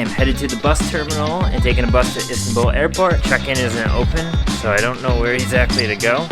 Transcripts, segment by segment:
I'm headed to the bus terminal and taking a bus to Istanbul airport. Check-in isn't open, so I don't know where exactly to go.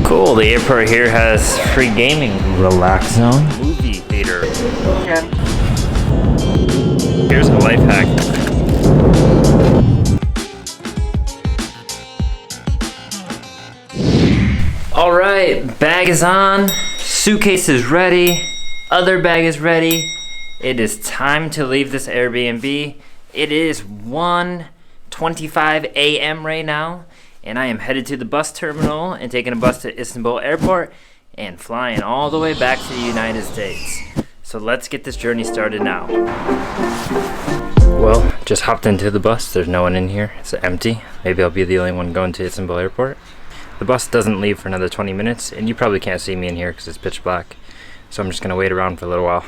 Cool, the airport here has free gaming. Relax zone. Movie theater. Here's a life hack. Alright, bag is on, suitcase is ready, other bag is ready. It is time to leave this Airbnb. It is 1:25 a.m. right now, and I am headed to the bus terminal and taking a bus to Istanbul airport and flying all the way back to the United States. So let's get this journey started now. Well, just hopped into the bus. There's no one in here. It's empty. Maybe I'll be the only one going to Istanbul airport. The bus doesn't leave for another 20 minutes, and you probably can't see me in here because it's pitch black. So I'm just gonna wait around for a little while.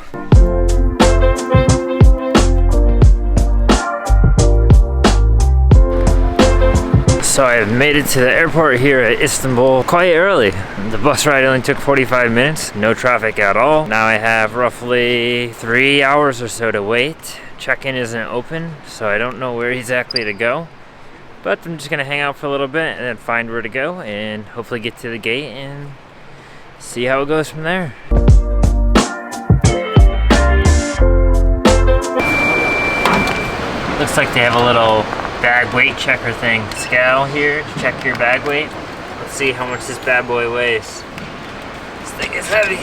So I've made it to the airport here at Istanbul quite early. The bus ride only took 45 minutes, no traffic at all. Now I have roughly 3 hours or so to wait. Check-in isn't open, so I don't know where exactly to go. But I'm just gonna hang out for a little bit and then find where to go and hopefully get to the gate and see how it goes from there. Looks like they have a little bag weight checker thing. Scale here to check your bag weight. Let's see how much this bad boy weighs. This thing is heavy.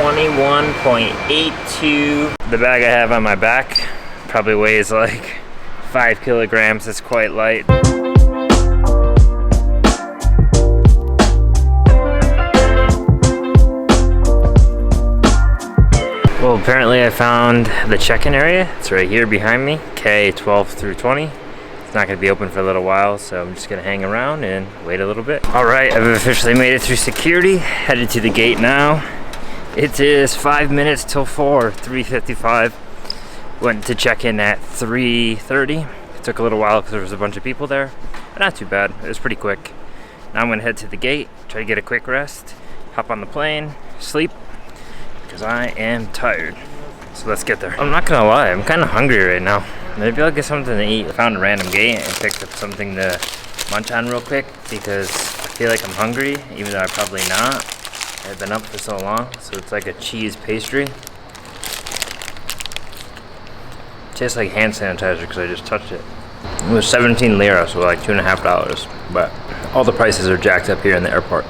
21.82. The bag I have on my back probably weighs like 5 kilograms. It's quite light. Well, apparently I found the check-in area. It's right here behind me, K12 through 20. It's not gonna be open for a little while, so I'm just gonna hang around and wait a little bit. All right, I've officially made it through security, headed to the gate now. It is 5 minutes till 3:55. Went to check in at 3:30. It took a little while because there was a bunch of people there, but not too bad. It was pretty quick. Now I'm gonna head to the gate, try to get a quick rest, hop on the plane, sleep, because I am tired. So let's get there. I'm not gonna lie, I'm kind of hungry right now. Maybe I'll get something to eat. I found a random gate and picked up something to munch on real quick because I feel like I'm hungry, even though I'm probably not. I've been up for so long. So it's like a cheese pastry. Tastes like hand sanitizer because I just touched it. It was 17 lira, so like $2.50. But all the prices are jacked up here in the airport.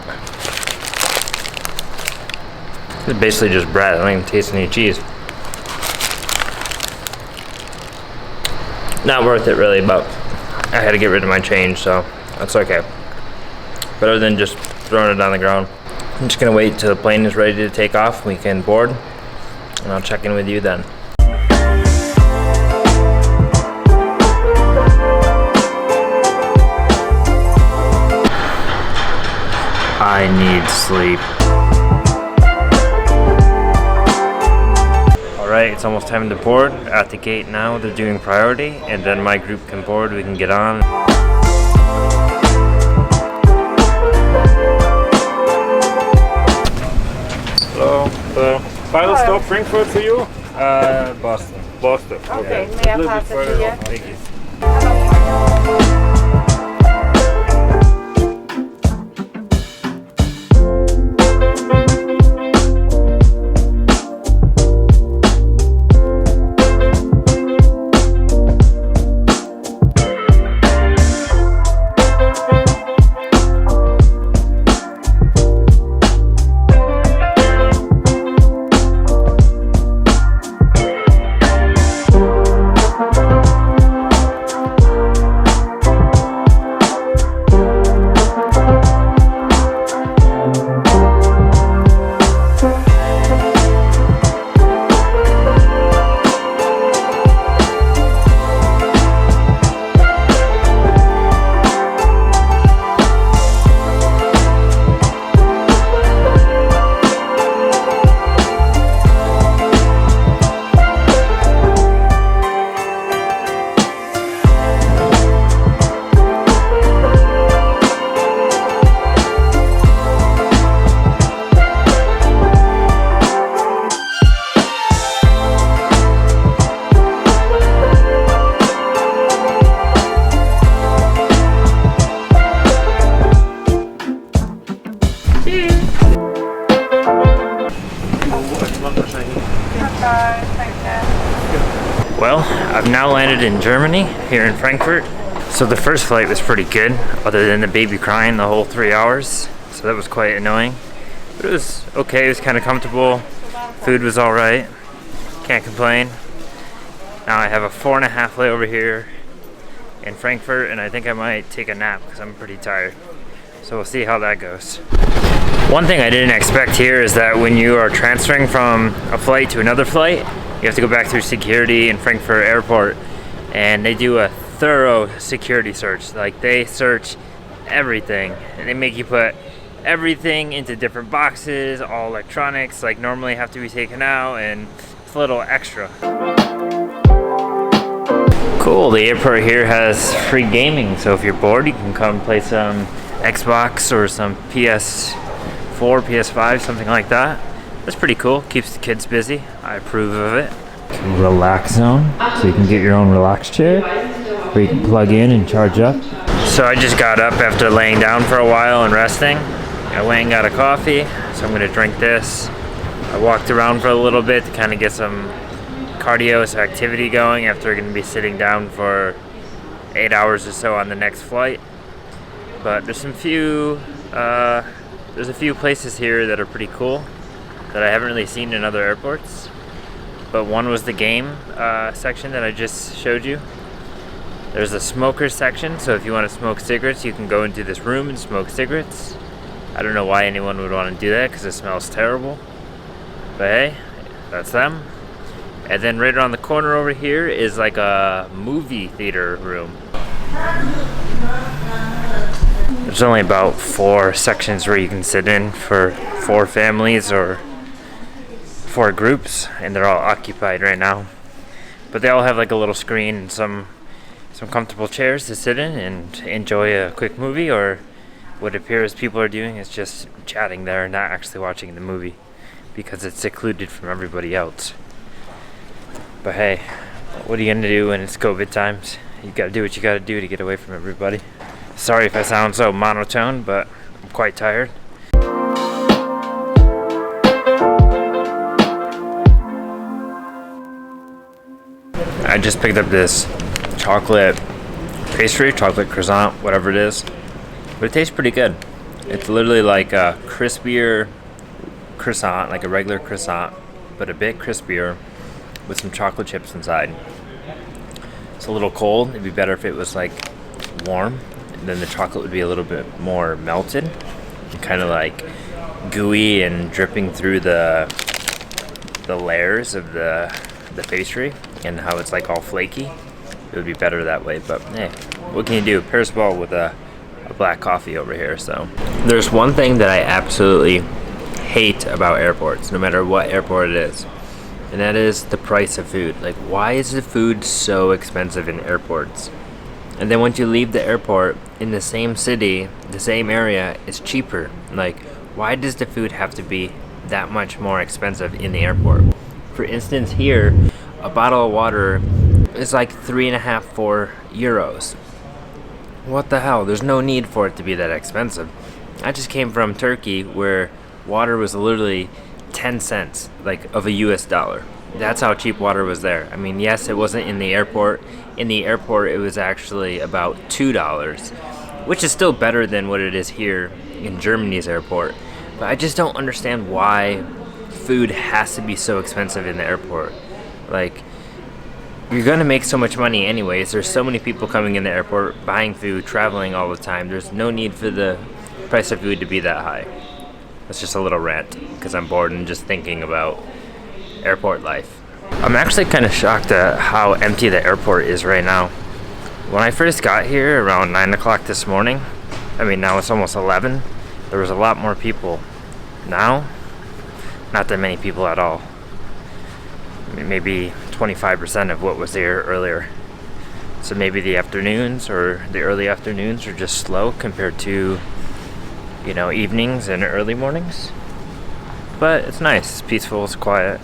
It's basically just bread. I don't even taste any cheese. Not worth it really, but I had to get rid of my change, so that's okay. Better than just throwing it on the ground. I'm just gonna wait till the plane is ready to take off. We can board, and I'll check in with you then. I need sleep. Alright, it's almost time to board. At the gate now, they're doing priority, and then my group can board, we can get on. Hello, final stop Frankfurt for you? Boston. Boston. Okay, may I pass it to you? Thank you. Bye. Thank you. Well, I've now landed in Germany, here in Frankfurt. So the first flight was pretty good, other than the baby crying the whole 3 hours. So that was quite annoying. But it was okay, it was kind of comfortable. Food was alright. Can't complain. Now I have a 4.5 layover here in Frankfurt, and I think I might take a nap because I'm pretty tired. So we'll see how that goes. One thing I didn't expect here is that when you are transferring from a flight to another flight, you have to go back through security in Frankfurt airport, and they do a thorough security search. Like, they search everything, and they make you put everything into different boxes, all electronics like normally have to be taken out, and it's a little extra. Cool, the airport here has free gaming, so if you're bored you can come play some Xbox or some PS4, PS5, something like that. That's pretty cool, keeps the kids busy. I approve of it. Relax zone, so you can get your own relax chair where you can plug in and charge up. So I just got up after laying down for a while and resting. I went and got a coffee, so I'm gonna drink this. I walked around for a little bit to kind of get some cardio, some activity going after gonna be sitting down for 8 hours or so on the next flight. But there's a few places here that are pretty cool that I haven't really seen in other airports. But one was the game section that I just showed you. There's a smoker section, so if you want to smoke cigarettes, you can go into this room and smoke cigarettes. I don't know why anyone would want to do that because it smells terrible. But hey, that's them. And then right around the corner over here is like a movie theater room. There's only about 4 sections where you can sit in for 4 families or 4 groups, and they're all occupied right now. But they all have like a little screen and some comfortable chairs to sit in and enjoy a quick movie, or what appears people are doing is just chatting there and not actually watching the movie because it's secluded from everybody else. But hey, what are you gonna do when it's COVID times? You gotta do what you gotta do to get away from everybody. Sorry if I sound so monotone, but I'm quite tired. I just picked up this chocolate pastry, chocolate croissant, whatever it is. But it tastes pretty good. It's literally like a crispier croissant, like a regular croissant, but a bit crispier with some chocolate chips inside. It's a little cold. It'd be better if it was like warm. And then the chocolate would be a little bit more melted, and kind of like gooey and dripping through the layers of the pastry, and how it's like all flaky. It would be better that way, but hey, what can you do? Paris ball with a black coffee over here. So there's one thing that I absolutely hate about airports, no matter what airport it is, and that is the price of food. Like, why is the food so expensive in airports? And then once you leave the airport, in the same city, the same area, it's cheaper. Like, why does the food have to be that much more expensive in the airport? For instance, here, a bottle of water is like 3.5, 4 euros. What the hell? There's no need for it to be that expensive. I just came from Turkey, where water was literally 10 cents, like, of a US dollar. That's how cheap water was there. I mean, yes, it wasn't in the airport. In the airport, it was actually about $2, which is still better than what it is here in Germany's airport. But I just don't understand why food has to be so expensive in the airport. Like, you're gonna make so much money anyways. There's so many people coming in the airport, buying food, traveling all the time. There's no need for the price of food to be that high. That's just a little rant, because I'm bored and just thinking about airport life. I'm actually kind of shocked at how empty the airport is right now. When I first got here around 9 o'clock this morning, I mean, now it's almost 11, there was a lot more people. Now, not that many people at all. I mean, maybe 25% of what was there earlier. So maybe the afternoons or the early afternoons are just slow compared to, you know, evenings and early mornings. But it's nice, it's peaceful, it's quiet.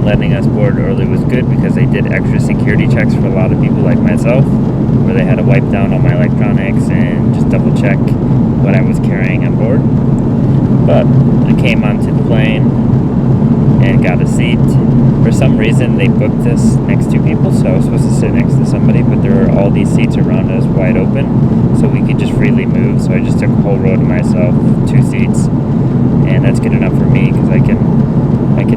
them letting us board early was good because they did extra security checks for a lot of people like myself, where they had to wipe down all my electronics and just double check what I was carrying on board. But I came onto the plane and got a seat. For some reason they booked us next to people, so I was supposed to sit next to somebody, but there were all these seats around us wide open, so we could just freely move. So I just took a whole row to myself, 2 seats, and that's good enough for me because I can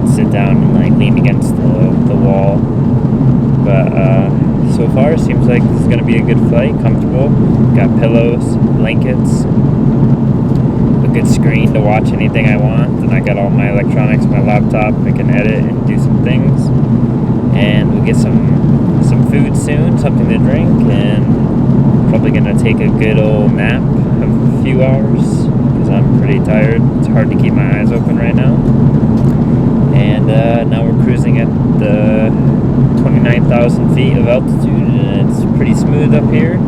sit down and like lean against the wall. But so far it seems like this is going to be a good flight, comfortable. Got pillows, blankets, a good screen to watch anything I want, and I got all my electronics, my laptop. I can edit and do some things, and we'll get some food soon, something to drink, and probably going to take a good old nap of a few hours because I'm pretty tired. It's hard to keep my eyes open right now. And now we're cruising at the 29,000 feet of altitude, and it's pretty smooth up here.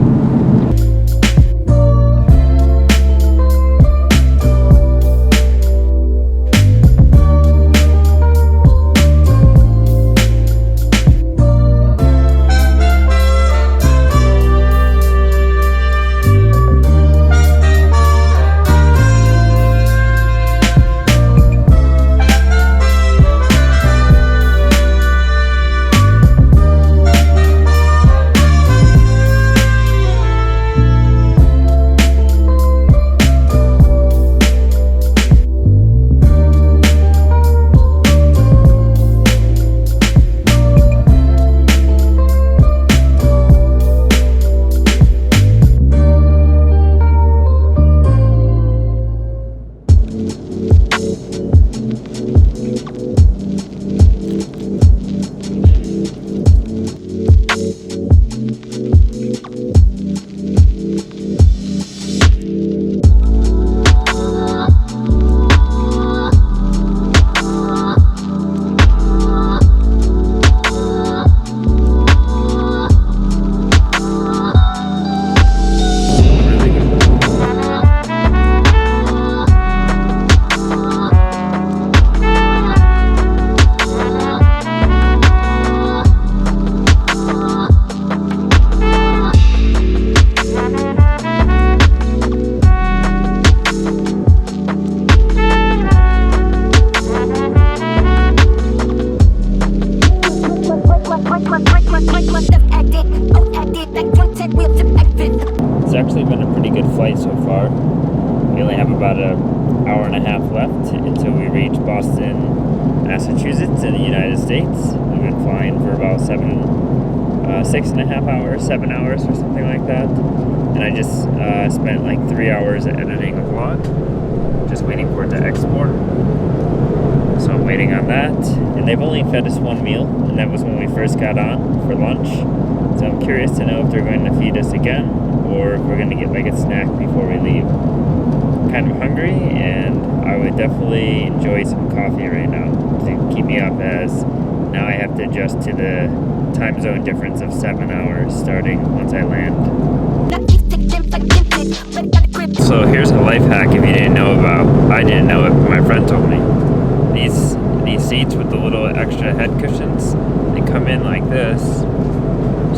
It's actually been a pretty good flight so far. We only have about an hour and a half left until we reach Boston, Massachusetts in the United States. We've been flying for about 6.5 hours, 7 hours or something like that. And I just spent like 3 hours editing a vlog, just waiting for it to export. So I'm waiting on that. And they've only fed us one meal, and that was when we first got on for lunch. So I'm curious to know if they're going to feed us again, or if we're going to get like a snack before we leave. I'm kind of hungry, and I would definitely enjoy some coffee right now to keep me up, as now I have to adjust to the time zone difference of 7 hours starting once I land. So here's a life hack if you didn't know about. I didn't know it, but my friend told me. These seats with the little extra head cushions, they come in like this,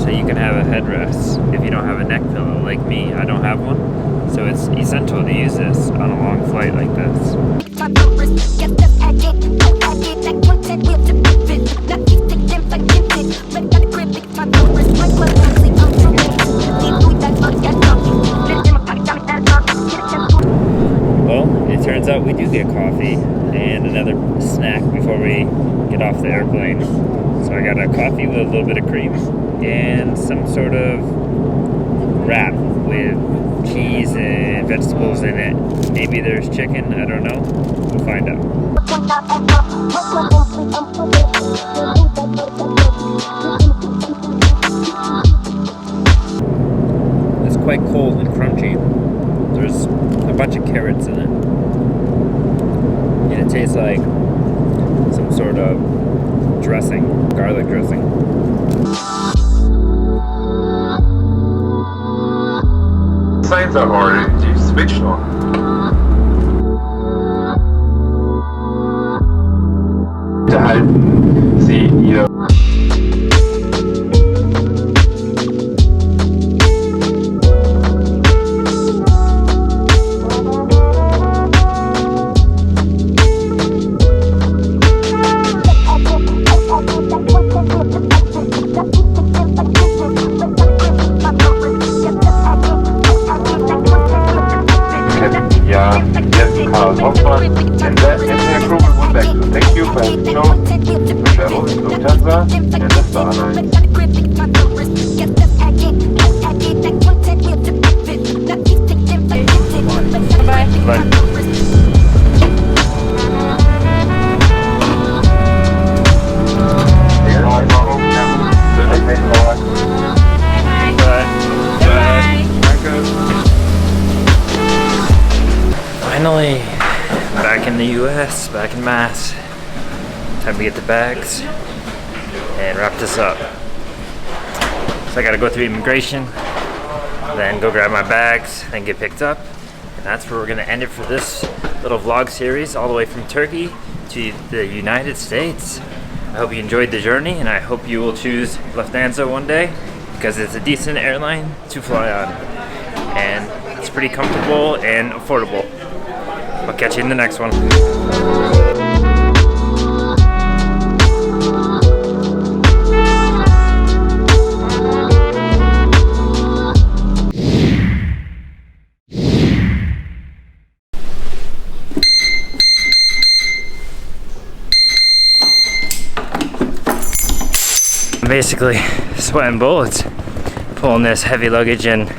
so you can have a headrest if you don't have a neck pillow like me. I don't have one, so it's essential to use this on a long flight like this. Well, it turns out we do get coffee and another snack before we get off the airplane. So I got a coffee with a little bit of cream and some sort of wrap with cheese and vegetables in it. Maybe there's chicken, I don't know. We'll find out. It's quite cold and crunchy. There's a bunch of carrots in it. And it tastes like some sort of dressing, garlic dressing. Signs are already switched on. Bitte halten Sie Ihr Ja, jetzt Karl Hoffmann and the crew will move back. Thank you for having chosen to travel with Lufthansa and the Airlines. Finally, back in the US, back in Mass. Time to get the bags and wrap this up. So I gotta go through immigration, then go grab my bags, then get picked up. And that's where we're gonna end it for this little vlog series, all the way from Turkey to the United States. I hope you enjoyed the journey, and I hope you will choose Lufthansa one day, because it's a decent airline to fly on. And it's pretty comfortable and affordable. I'll catch you in the next one. I'm basically sweating bullets pulling this heavy luggage and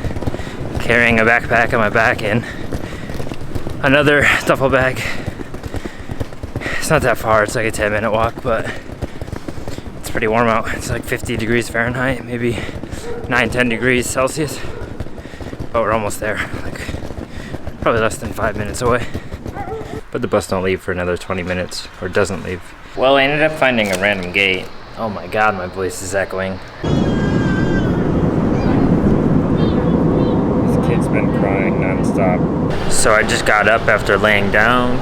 carrying a backpack on my back and another duffel bag. It's not that far, it's like a 10-minute walk, but it's pretty warm out. It's like 50 degrees Fahrenheit, maybe 9-10 degrees Celsius, but we're almost there, like probably less than 5 minutes away. But the bus don't leave for another 20 minutes, or doesn't leave. Well, I ended up finding a random gate. Oh my god, my voice is echoing. This kid's been crying non-stop. So I just got up after laying down.